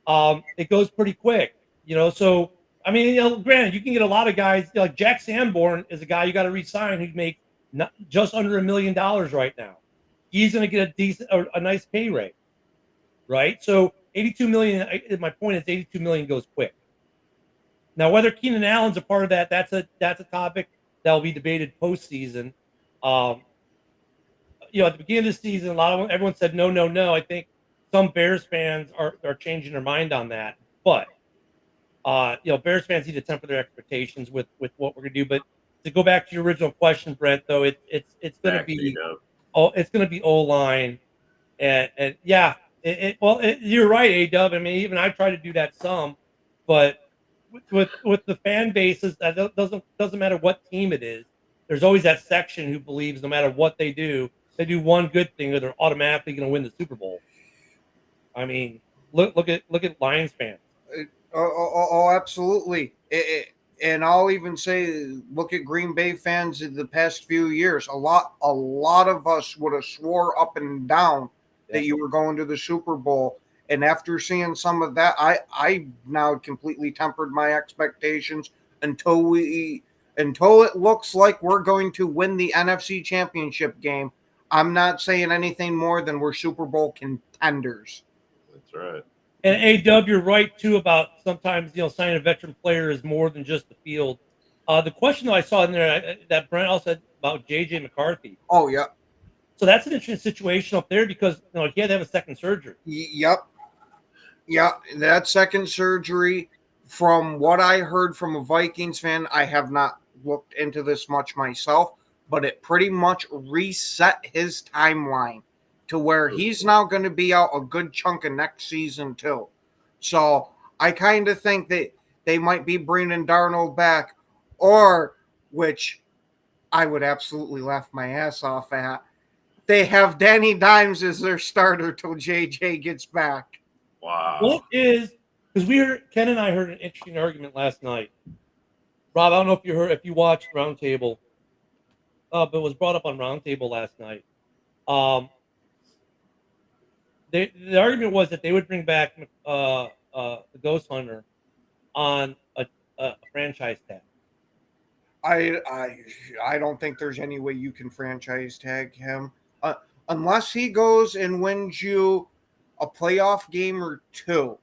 It goes pretty quick, So I mean, granted, you can get a lot of guys like Jack Sanborn is a guy you got to re-sign who makes just under $1 million right now. He's going to get a nice pay rate, right? So 82 million. My point is 82 million goes quick. Now, whether Keenan Allen's a part of that, that's a topic that will be debated postseason. at the beginning of the season, everyone said no, no, no. I think some Bears fans are changing their mind on that, but Bears fans need to temper their expectations with what we're gonna do. But to go back to your original question, Brent, though, it's gonna be O-line, and yeah, you're right, A-Dub. I mean, even I try to do that some, but with the fan bases, that doesn't matter what team it is. There's always that section who believes no matter what they do one good thing or they're automatically going to win the Super Bowl. I mean, look at Lions fans. Absolutely. And I'll even say, look at Green Bay fans in the past few years. A lot of us would have swore up and down that you were going to the Super Bowl. And after seeing some of that, I now completely tempered my expectations until it looks like we're going to win the NFC Championship game. I'm not saying anything more than we're Super Bowl contenders. That's right. And A-Dub, you're right too about sometimes signing a veteran player is more than just the field. The question that I saw in there that Brent also said about JJ McCarthy. Oh yeah. So that's an interesting situation up there because he had to have a second surgery. Yep. Yeah, that second surgery, from what I heard from a Vikings fan, I have not looked into this much myself, but it pretty much reset his timeline to where he's now going to be out a good chunk of next season too. So I kind of think that they might be bringing Darnold back, or, which I would absolutely laugh my ass off at, they have Danny Dimes as their starter till JJ gets back. Wow. What is, because Ken and I heard an interesting argument last night. Rob, I don't know if you watched Roundtable, but it was brought up on Roundtable last night. The argument was that they would bring back the Ghost Hunter on a franchise tag. I don't think there's any way you can franchise tag him unless he goes and wins you a playoff game or two.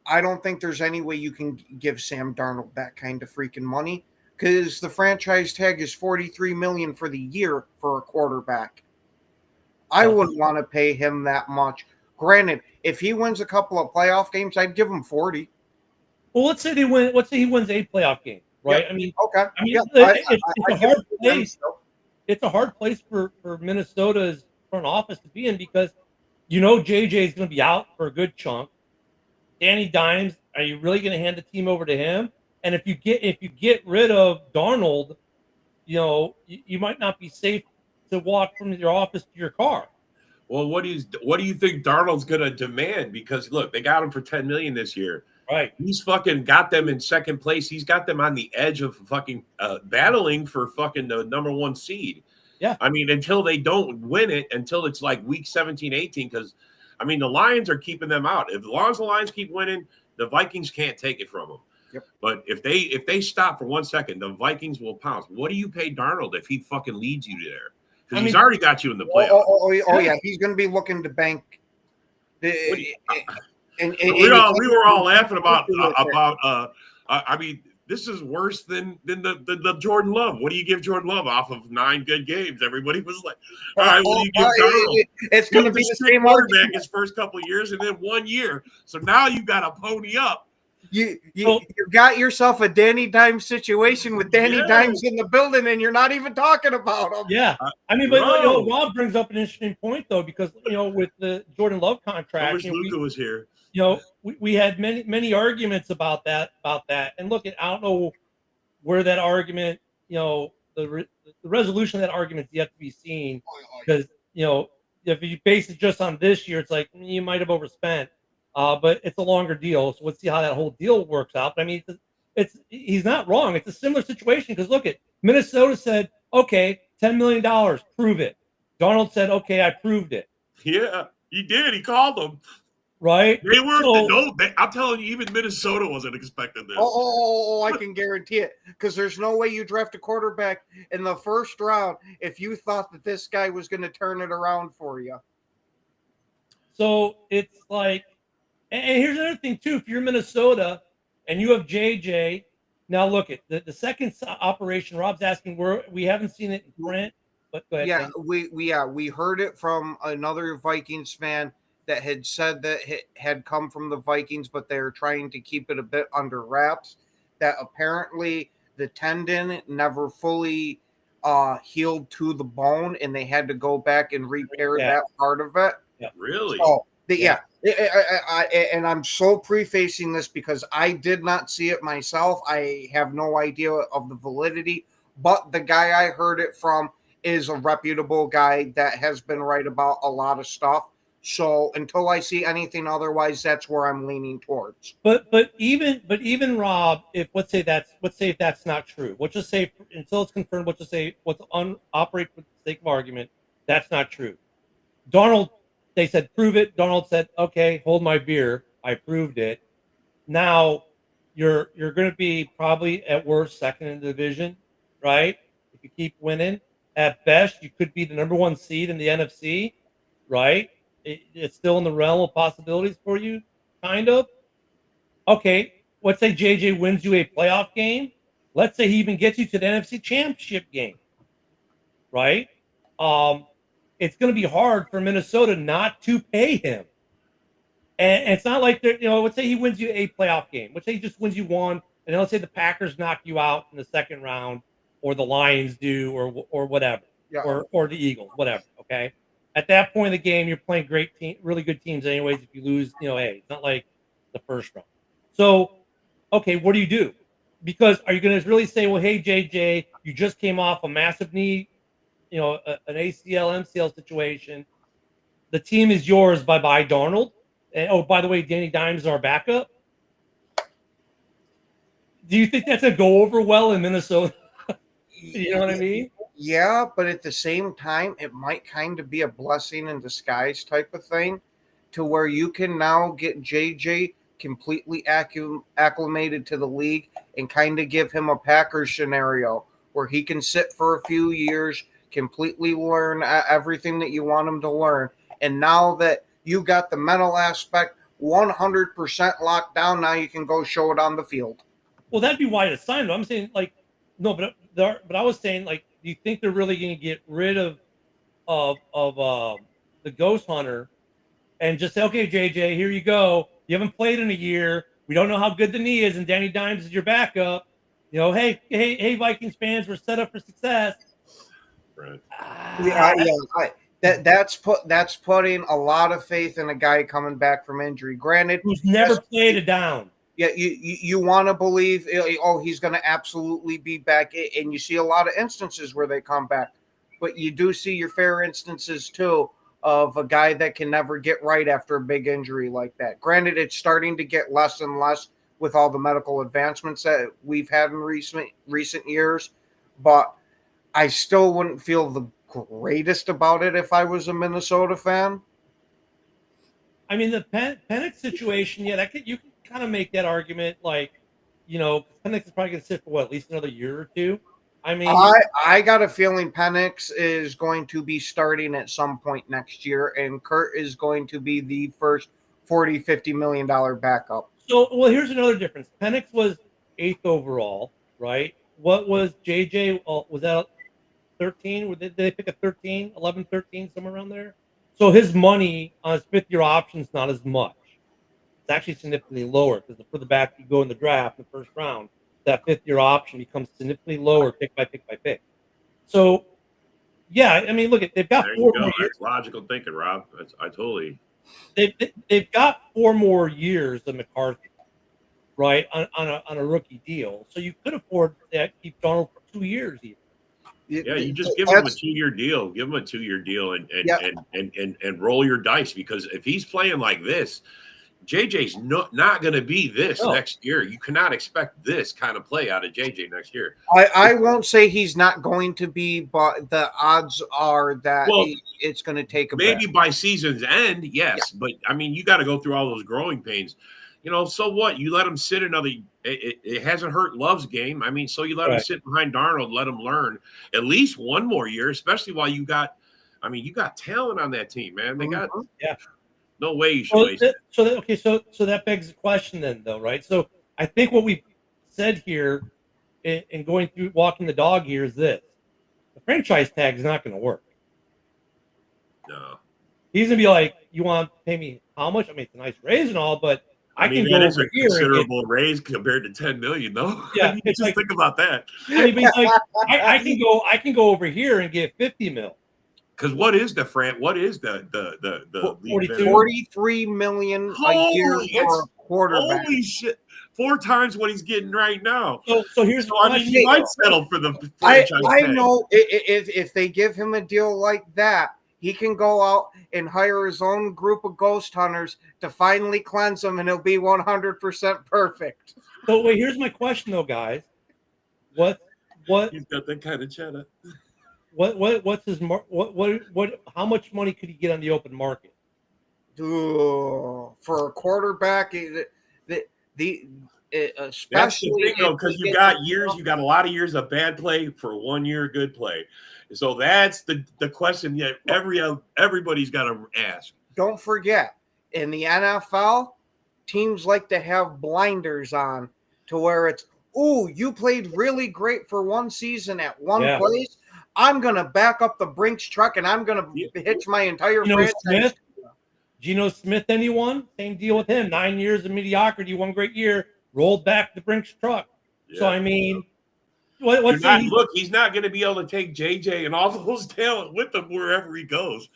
I don't think there's any way you can give Sam Darnold that kind of freaking money, because the franchise tag is $43 million for the year for a quarterback. I wouldn't want to pay him that much. Granted, if he wins a couple of playoff games, I'd give him 40. Well, let's say he wins a playoff game, right? Yep. I mean, okay. It's a hard place. It's a hard place for Minnesota's front office to be in because JJ is going to be out for a good chunk. Danny Dimes, are you really going to hand the team over to him? And if you get rid of Darnold, you might not be safe to walk from your office to your car. Well, what do you think Darnold's going to demand? Because look, they got him for $10 million this year. Right. He's fucking got them in second place. He's got them on the edge of fucking battling for fucking the number one seed. Yeah. I mean, until they don't win it, until it's like week 17, 18, because I mean, the Lions are keeping them out. As long as the Lions keep winning, the Vikings can't take it from them. Yep. But if they stop for 1 second, the Vikings will pounce. What do you pay Darnold if he fucking leads you there? Because he's already got you in the playoffs. Oh yeah, he's going to be looking to bank. We were all laughing about. I mean, this is worse than the Jordan Love. What do you give Jordan Love off of 9 good games? Everybody was like, all right, what do you give Darnold? It's going to be the same quarterback his first couple of years and then 1 year. So now you got to pony up. You got yourself a Danny Dimes situation with Danny Dimes in the building, and you're not even talking about him. Yeah, I mean, but Rob brings up an interesting point though, because with the Jordan Love contract, I wish Luka was here. We had many arguments about that, and look, I don't know where that argument, the resolution of that argument is yet to be seen, because if you base it just on this year, it's like you might have overspent. But it's a longer deal, so let's see how that whole deal works out. But I mean, he's not wrong. It's a similar situation because look, Minnesota said, "Okay, $10 million, prove it." Darnold said, "Okay, I proved it." Yeah, he did. He called them. Right? They weren't. I'm telling you, even Minnesota wasn't expecting this. I can guarantee it, because there's no way you draft a quarterback in the first round if you thought that this guy was going to turn it around for you. So it's like. And here's another thing, too. If you're Minnesota and you have JJ, now look at the second operation, Rob's asking where we haven't seen it in print. But go ahead, Yeah, Dan. we heard it from another Vikings fan that had said that it had come from the Vikings, but they're trying to keep it a bit under wraps. That apparently the tendon never fully healed to the bone, and they had to go back and repair Yeah. that part of it. Really? So, Yeah. and I'm so prefacing this because I did not see it myself. I have no idea of the validity, but the guy I heard it from is a reputable guy that has been right about a lot of stuff. So until I see anything otherwise, that's where I'm leaning towards. But even Rob, if let's say if that's not true, we'll just say until it's confirmed, we'll just say operate for the sake of argument, that's not true. Darnold, they said prove it. Darnold said, okay, hold my beer. I proved it. Now you're going to be probably at worst second in the division, right? If you keep winning, at best you could be the number one seed in the NFC, right? It's still in the realm of possibilities for you, kind of. Okay, let's say JJ wins you a playoff game. Let's say he even gets you to the NFC Championship game, right? It's going to be hard for Minnesota not to pay him. And it's not like they're, let's say he wins you a playoff game. Let's say he just wins you one, and then let's say the Packers knock you out in the second round, or the Lions do, or whatever, Yeah. or the Eagles, whatever. Okay, at that point in the game, you're playing great team, really good teams, anyways. If you lose, hey, it's not like the first round. So, okay, what do you do? Because are you going to really say, well, hey, JJ, you just came off a massive knee, an ACL, MCL situation. The team is yours. Bye-bye, Darnold. And, oh, by the way, Danny Dimes is our backup. Do you think that's going to go over well in Minnesota? You know what I mean? Yeah, but at the same time, it might kind of be a blessing in disguise type of thing to where you can now get JJ completely acclimated to the league and kind of give him a Packers scenario where he can sit for a few years, completely learn everything that you want him to learn. And now that you got the mental aspect 100% locked down, now you can go show it on the field. Well, that'd be why it's signed. I'm saying, like, no, but I was saying, like, do you think they're really going to get rid of the Ghost Hunter and just say, okay, JJ, here you go. You haven't played in a year. We don't know how good the knee is, and Danny Dimes is your backup. Hey, Vikings fans, we're set up for success. Right. That's putting a lot of faith in a guy coming back from injury. Granted, who's never played a down. Yeah, you want to believe, he's going to absolutely be back, and you see a lot of instances where they come back, but you do see your fair instances too of a guy that can never get right after a big injury like that. Granted, it's starting to get less and less with all the medical advancements that we've had in recent years, but I still wouldn't feel the greatest about it if I was a Minnesota fan. I mean, the Penix situation, yeah, you can kind of make that argument, like, Penix is probably going to sit for at least another year or two. I mean, I got a feeling Penix is going to be starting at some point next year, and Kurt is going to be the first $40-50 million backup. So, well, here's another difference. Penix was 8th overall, right? What was JJ? Was that 13? Did they pick a 13, 11, 13, somewhere around there? So his money on his 5th-year option is not as much. It's actually significantly lower because for the back you go in the draft in the first round, that 5th-year option becomes significantly lower pick by pick. So, yeah, I mean, look, they've got There 4 you go. more years. That's logical thinking, Rob. I totally. They've got 4 more years of McCarthy, right, on a rookie deal. So you could afford to keep Darnold for 2 years even. Yeah, you just give him a 2-year deal. Give him a 2-year deal and roll your dice, because if he's playing like this, JJ's not going to be this next year. You cannot expect this kind of play out of JJ next year. I won't say he's not going to be, but the odds are that it's going to take a maybe bit. By season's end, yes. Yeah. But, I mean, you got to go through all those growing pains. So what? You let him sit another – it hasn't hurt Love's game. I mean, so you let him sit behind Darnold, let him learn at least one more year, especially while you got talent on that team, man. They got no way you should waste it. So that begs the question then, though, right? So I think what we've said here in going through walking the dog here is this. the franchise tag is not going to work. No. He's going to be like, you want to pay me how much? I mean, it's a nice raise and all, but I mean, can that go is over a here and get, considerable raise compared to $10 million, though. Yeah, I mean, it's just like- think about that. I mean, but he's like, I can go over here and get 50 mil. Because what is the league 42? minimum? 43 million a year Holy, for a it's- quarterback. Holy shit! 4 times what he's getting right now. So here's So I mean, question, he might though. settle for the I franchise tag. know if they give him a deal like that, he can go out and hire his own group of ghost hunters to finally cleanse him, and he'll be 100% perfect. So wait, here's my question though, guys. What He's got that kind of cheddar. what's his what how much money could he get on the open market? Ooh, for a quarterback, That's especially the thing, though, if because he you gets got a- years, you got a lot of years of bad play for 1 year of good play. So that's the question that everybody's got to ask. Don't forget, in the NFL, teams like to have blinders on to where it's, ooh, you played really great for one season at one Yeah. place. I'm going to back up the Brinks truck and I'm going Yeah. to hitch my entire Geno franchise. Smith, Geno Smith, anyone? Same deal with him. 9 years of mediocrity, one great year, rolled back the Brinks truck. So I mean, what's he's not going to be able to take JJ and all those talent with him wherever he goes.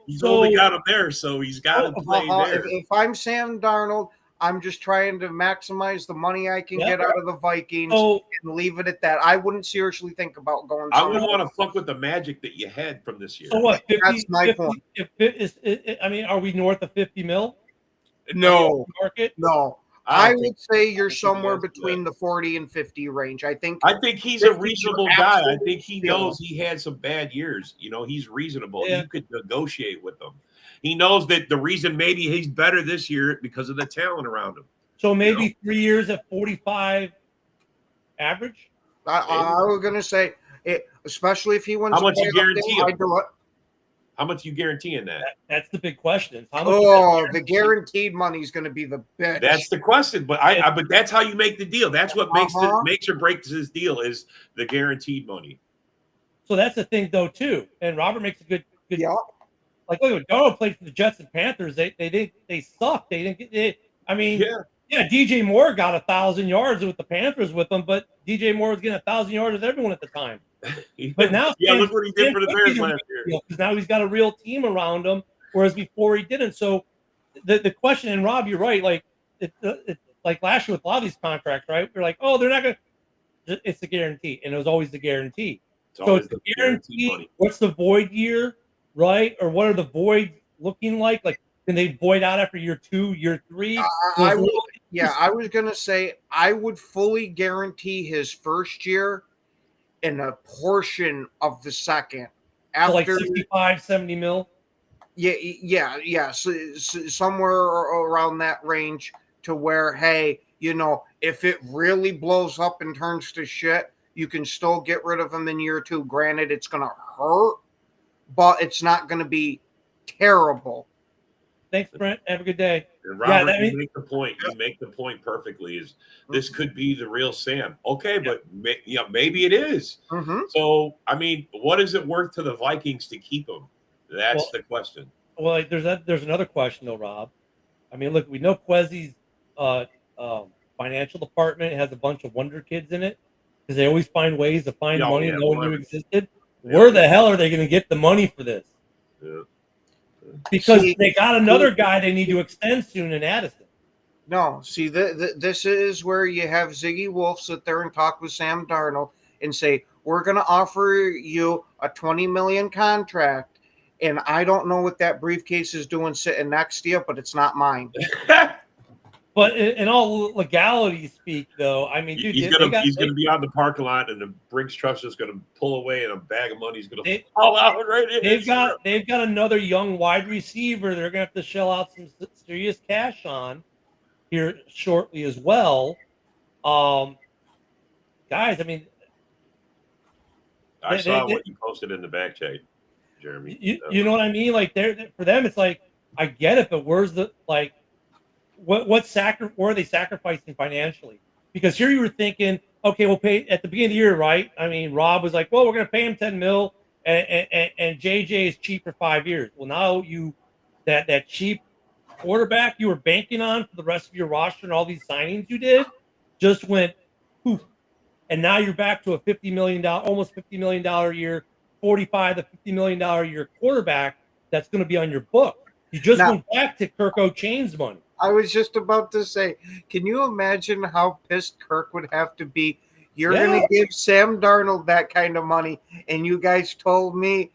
He's so only got him there, so he's got to play there. If I'm Sam Darnold, I'm just trying to maximize the money I can Yeah. get out of the Vikings so and leave it at that. I wouldn't seriously think about going I somewhere. wouldn't want to fuck with the magic that you had from this year. so what? 50, That's my 50 point. I mean, are we north of 50 mil? No, Market. no. I I don't think- would say you're think he somewhere has to do between the 40 and 50 range. I think he's a 50 reasonable is guy. I absolutely think he still. knows he had some bad years. You know, he's reasonable. Yeah. You could negotiate with him. He knows that the reason maybe he's better this year because of the talent around him. So maybe 3 years at 45 average. I was going to say, especially if he wins. How much a you playoff guarantee game, him? I'd do it. How much you guaranteeing that? That's the big question. How much? Oh, the guaranteed money is going to be the bitch. That's the question. But but that's how you make the deal. That's what Uh-huh. makes or breaks this deal is the guaranteed money. So that's the thing, though, too. And Robert makes a good. Yeah. Like, look, when Darnold played for the Jets and Panthers, they sucked. They didn't get. I mean, yeah, DJ Moore got 1,000 yards with the Panthers with them, but DJ Moore was getting 1,000 yards with everyone at the time. But now, look what he did for the Bears last year. Because now he's got a real team around him, whereas before he didn't. So the question, and Rob, you're right. Like it's like last year with a lot of these contracts, right? We're like, oh, they're not going to. It's the guarantee, and it was always the guarantee. So always it's the guarantee. money. What's the void year, right? Or what are the voids looking like? Like, can they void out after year 2, year 3? I was going to say I would fully guarantee his first year and a portion of the second. So like After 65, 70 mil. Yeah. So somewhere around that range to where, hey, you know, if it really blows up and turns to shit, you can still get rid of him in year 2. Granted, it's going to hurt, but it's not going to be terrible. Thanks, Brent. Have a good day. And Robert, that means- you make the point. You make the point perfectly. Is this could be the real Sam? Okay, but maybe it is. Mm-hmm. So, I mean, what is it worth to the Vikings to keep him? That's the question. Well, like, there's another question though, Rob. I mean, look, we know Quezzy's financial department has a bunch of wonder kids in it because they always find ways to find money no one knew existed. Yeah. Where the hell are they going to get the money for this? Yeah. Because they got another guy they need to extend soon in Addison. No, see, this is where you have Ziggy Wolf sit there and talk with Sam Darnold and say, we're going to offer you a $20 million contract, and I don't know what that briefcase is doing sitting next to you, but it's not mine. But in all legality speak, though, I mean, dude, he's gonna be on the parking lot, and the Brinks truck's just gonna pull away, and a bag of money is gonna fall out right in. They've got another young wide receiver. They're gonna have to shell out some serious cash on here shortly as well. Guys, I mean, I saw what you posted in the back chat, Jeremy. You know what I mean? Like, for them, it's like I get it, but where's the where are they sacrificing financially? Because here you were thinking, okay, we'll pay at the beginning of the year, right? I mean, Rob was like, well, we're going to pay him 10 mil, and JJ is cheap for 5 years. Well, now that cheap quarterback you were banking on for the rest of your roster and all these signings you did just went poof. And now you're back to a $50 million, almost $50 million a year, 45 to $50 million a year quarterback that's going to be on your book. You just Now- went back to Kirk O'Chain's money. I was just about to say, can you imagine how pissed Kirk would have to be? You're Yeah. going to give Sam Darnold that kind of money, and you guys told me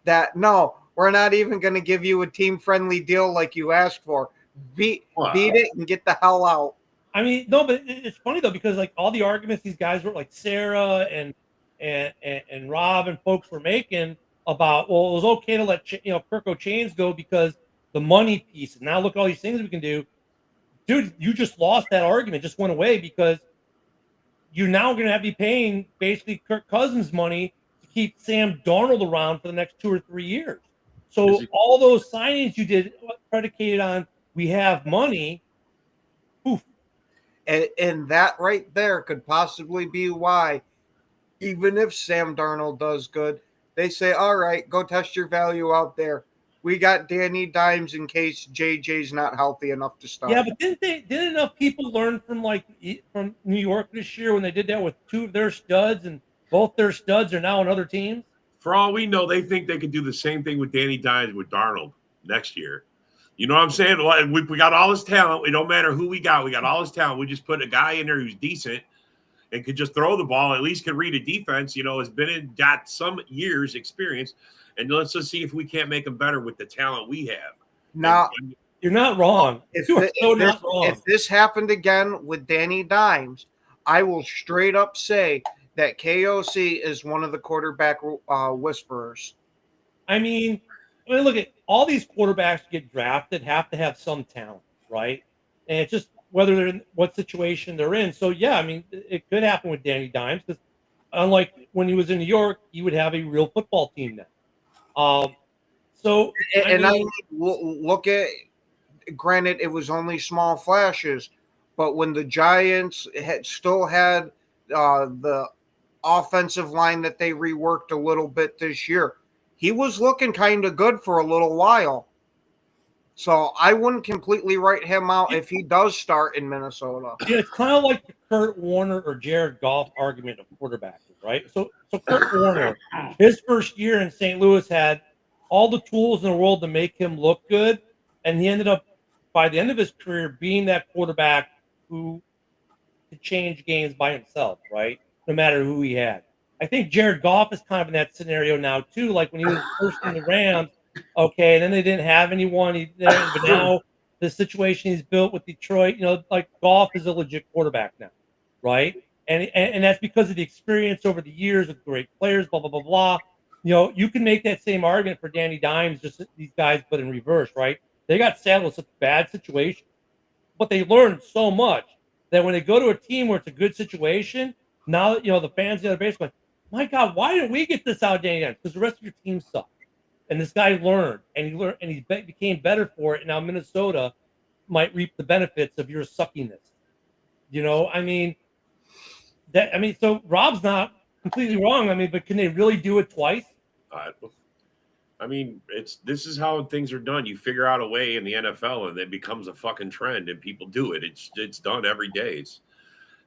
that no, we're not even going to give you a team-friendly deal like you asked for. Beat it and get the hell out. I mean, no, but it's funny though, because like all the arguments these guys were like Sarah and Rob and folks were making about, well, it was okay to let Kirk O'Chain's go because the money piece. And now look at all these things we can do. Dude, you just lost that argument, just went away because you're now going to have to be paying basically Kirk Cousins money to keep Sam Darnold around for the next 2 or 3 years. So all those signings you did predicated on we have money. Poof. And that right there could possibly be why, even if Sam Darnold does good, they say, all right, go test your value out there. We got Danny Dimes in case JJ's not healthy enough to start. Yeah, but didn't enough people learn from New York this year when they did that with 2 of their studs, and both their studs are now on other teams? For all we know, they think they could do the same thing with Danny Dimes with Darnold next year. You know what I'm saying? We got all this talent. It don't matter who we got. We got all this talent. We just put a guy in there who's decent and could just throw the ball, at least can read a defense, has got some years experience. And let's just see if we can't make them better with the talent we have. Now, you're not wrong. If this happened again with Danny Dimes, I will straight up say that KOC is one of the quarterback whisperers. I mean, look at all these quarterbacks get drafted have to have some talent, right? And it's just whether they're in what situation they're in. So yeah, I mean, it could happen with Danny Dimes because unlike when he was in New York, he would have a real football team now. Look at, granted, it was only small flashes, but when the Giants still had the offensive line that they reworked a little bit this year, he was looking kind of good for a little while. So I wouldn't completely write him out if he does start in Minnesota. Yeah, it's kind of like the Kurt Warner or Jared Goff argument of quarterbacks, right? So Kurt Warner, his first year in St. Louis had all the tools in the world to make him look good, and he ended up, by the end of his career, being that quarterback who could change games by himself, right? No matter who he had. I think Jared Goff is kind of in that scenario now too. Like when he was first in the Rams, okay, and then they didn't have anyone. But now the situation he's built with Detroit, like Goff is a legit quarterback now, right? And that's because of the experience over the years of great players, blah blah blah blah. You can make that same argument for Danny Dimes, just these guys, but in reverse, right? They got saddled with such bad situation, but they learned so much that when they go to a team where it's a good situation, now that the fans the other base going, my God, why didn't we get this out, Danny Dimes? Because the rest of your team sucked. And this guy learned, and he became better for it. And now Minnesota might reap the benefits of your suckiness. So Rob's not completely wrong. But can they really do it twice? This is how things are done. You figure out a way in the NFL, and it becomes a fucking trend, and people do it. It's done every day.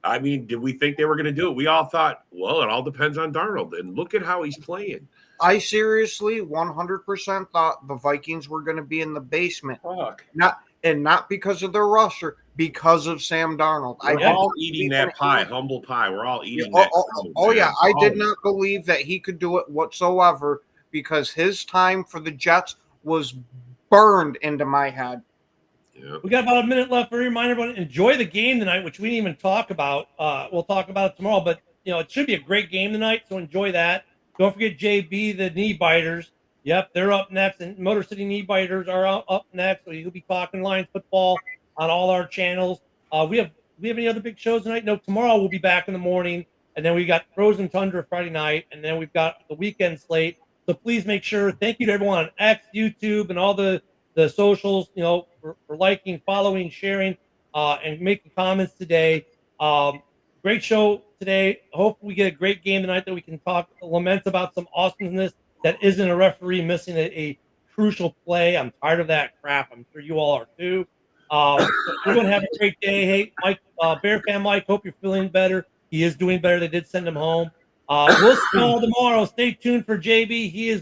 Did we think they were going to do it? We all thought, well, it all depends on Darnold, and look at how he's playing. I seriously 100% thought the Vikings were going to be in the basement. Fuck. Not because of their roster, because of Sam Darnold. We're all eating that pie, humble pie. We're all eating that. I did not believe that he could do it whatsoever because his time for the Jets was burned into my head. Yeah. We got about a minute left. Remind everyone, enjoy the game tonight, which we didn't even talk about. We'll talk about it tomorrow, but it should be a great game tonight, so enjoy that. Don't forget JB, the Knee Biters. Yep, they're up next, and Motor City Knee Biters are up next. So you'll be talking Lions football on all our channels. We have any other big shows tonight? No, tomorrow we'll be back in the morning, and then we got Frozen Tundra Friday night, and then we've got the weekend slate. So please make sure. Thank you to everyone on X, YouTube, and all the socials. For liking, following, sharing, and making comments today. great show today. Hopefully we get a great game tonight that we can talk laments about some awesomeness that isn't a referee missing a crucial play. I'm tired of that crap. I'm sure you all are too. We're going to have a great day. Hey, Mike, Bear fan Mike, hope you're feeling better. He is doing better. They did send him home. We'll see you all tomorrow. Stay tuned for JB. He is